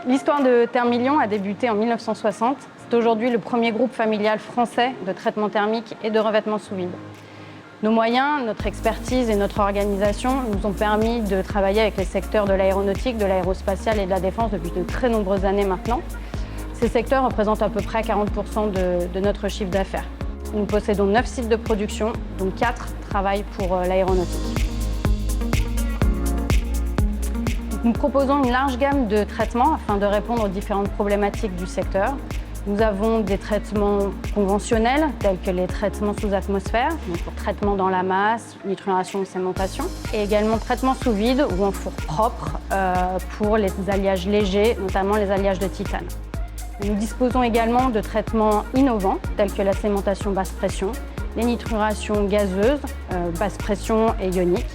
L'histoire de Thermilion a débuté en 1960. C'est aujourd'hui le premier groupe familial français de traitement thermique et de revêtement sous vide. Nos moyens, notre expertise et notre organisation nous ont permis de travailler avec les secteurs de l'aéronautique, de l'aérospatiale et de la défense depuis de très nombreuses années maintenant. Ces secteurs représentent à peu près 40% de notre chiffre d'affaires. Nous possédons 9 sites de production, dont 4 travaillent pour l'aéronautique. Nous proposons une large gamme de traitements afin de répondre aux différentes problématiques du secteur. Nous avons des traitements conventionnels, tels que les traitements sous atmosphère, donc pour traitement dans la masse, nitruration ou cémentation, et également traitements sous vide ou en four propre pour les alliages légers, notamment les alliages de titane. Nous disposons également de traitements innovants, tels que la cémentation basse pression, les nitrurations gazeuses, basse pression et ioniques,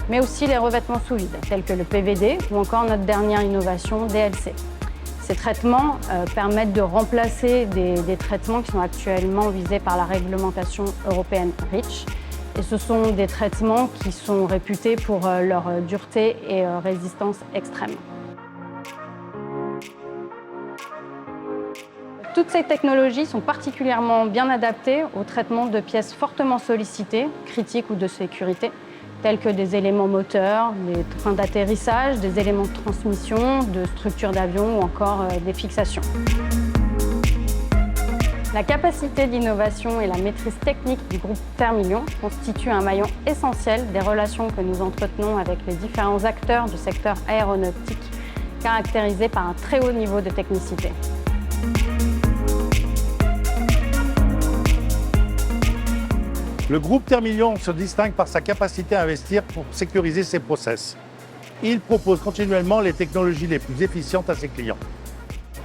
mais aussi les revêtements sous vide, tels que le PVD ou encore notre dernière innovation, DLC. Ces traitements permettent de remplacer des traitements qui sont actuellement visés par la réglementation européenne REACH. Et ce sont des traitements qui sont réputés pour leur dureté et résistance extrême. Toutes ces technologies sont particulièrement bien adaptées au traitement de pièces fortement sollicitées, critiques ou de sécurité, tels que des éléments moteurs, des trains d'atterrissage, des éléments de transmission, de structures d'avion ou encore des fixations. La capacité d'innovation et la maîtrise technique du groupe Thermilion constituent un maillon essentiel des relations que nous entretenons avec les différents acteurs du secteur aéronautique, caractérisés par un très haut niveau de technicité. Le groupe Thermilion se distingue par sa capacité à investir pour sécuriser ses process. Il propose continuellement les technologies les plus efficientes à ses clients.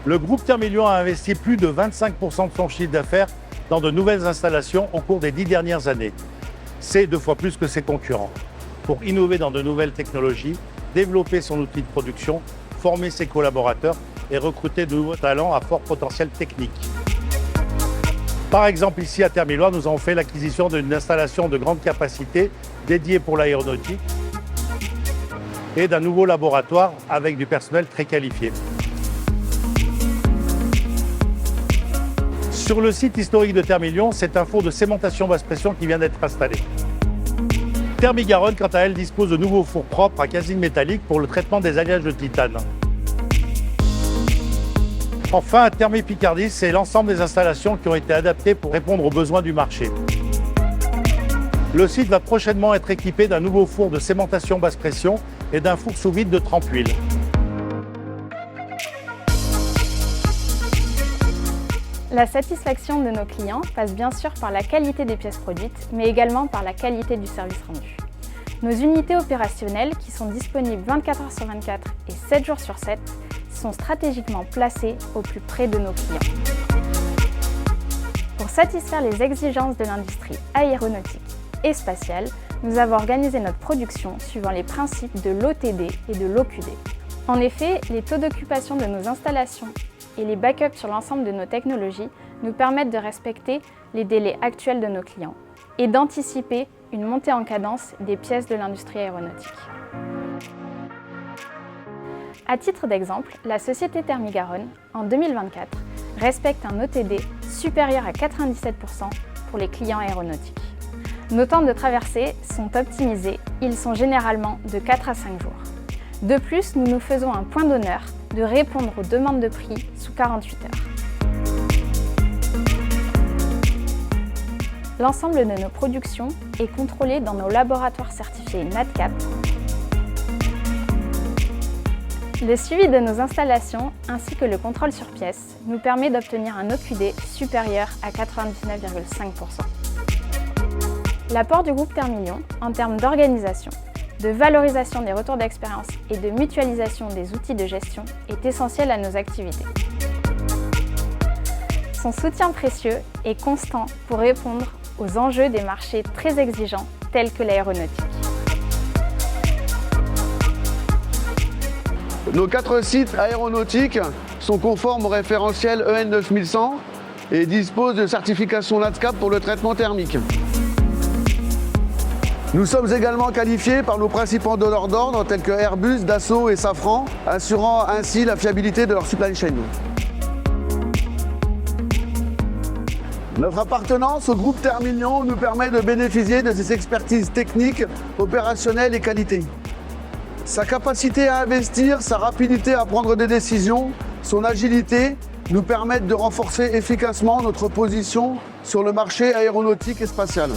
Le groupe Thermilion a investi plus de 25% de son chiffre d'affaires dans de nouvelles installations au cours des 10 dernières années. C'est 2 fois plus que ses concurrents. Pour innover dans de nouvelles technologies, développer son outil de production, former ses collaborateurs et recruter de nouveaux talents à fort potentiel technique. Par exemple, ici à Thermillois, nous avons fait l'acquisition d'une installation de grande capacité dédiée pour l'aéronautique et d'un nouveau laboratoire avec du personnel très qualifié. Sur le site historique de Thermilion, c'est un four de cémentation basse pression qui vient d'être installé. Thermi-Garonne, quant à elle, dispose de nouveaux fours propres à casing métallique pour le traitement des alliages de titane. Enfin, Thermi-Picardie, c'est l'ensemble des installations qui ont été adaptées pour répondre aux besoins du marché. Le site va prochainement être équipé d'un nouveau four de cémentation basse pression et d'un four sous vide de trempe huile. La satisfaction de nos clients passe bien sûr par la qualité des pièces produites, mais également par la qualité du service rendu. Nos unités opérationnelles, qui sont disponibles 24 heures sur 24 et 7 jours sur 7, sont stratégiquement placées au plus près de nos clients. Pour satisfaire les exigences de l'industrie aéronautique et spatiale, nous avons organisé notre production suivant les principes de l'OTD et de l'OQD. En effet, les taux d'occupation de nos installations et les backups sur l'ensemble de nos technologies nous permettent de respecter les délais actuels de nos clients et d'anticiper une montée en cadence des pièces de l'industrie aéronautique. À titre d'exemple, la société Thermi-Garonne, en 2024, respecte un OTD supérieur à 97% pour les clients aéronautiques. Nos temps de traversée sont optimisés, ils sont généralement de 4 à 5 jours. De plus, nous nous faisons un point d'honneur de répondre aux demandes de prix sous 48 heures. L'ensemble de nos productions est contrôlé dans nos laboratoires certifiés NADCAP. Le suivi de nos installations ainsi que le contrôle sur pièces nous permet d'obtenir un OQD supérieur à 99,5%. L'apport du groupe Thermilion en termes d'organisation, de valorisation des retours d'expérience et de mutualisation des outils de gestion est essentiel à nos activités. Son soutien précieux est constant pour répondre aux enjeux des marchés très exigeants tels que l'aéronautique. Nos 4 sites aéronautiques sont conformes au référentiel EN 9100 et disposent de certification NADCAP pour le traitement thermique. Nous sommes également qualifiés par nos principaux donneurs d'ordre tels que Airbus, Dassault et Safran, assurant ainsi la fiabilité de leur supply chain. Notre appartenance au groupe Termilion nous permet de bénéficier de ses expertises techniques, opérationnelles et qualité. Sa capacité à investir, sa rapidité à prendre des décisions, son agilité nous permettent de renforcer efficacement notre position sur le marché aéronautique et spatial.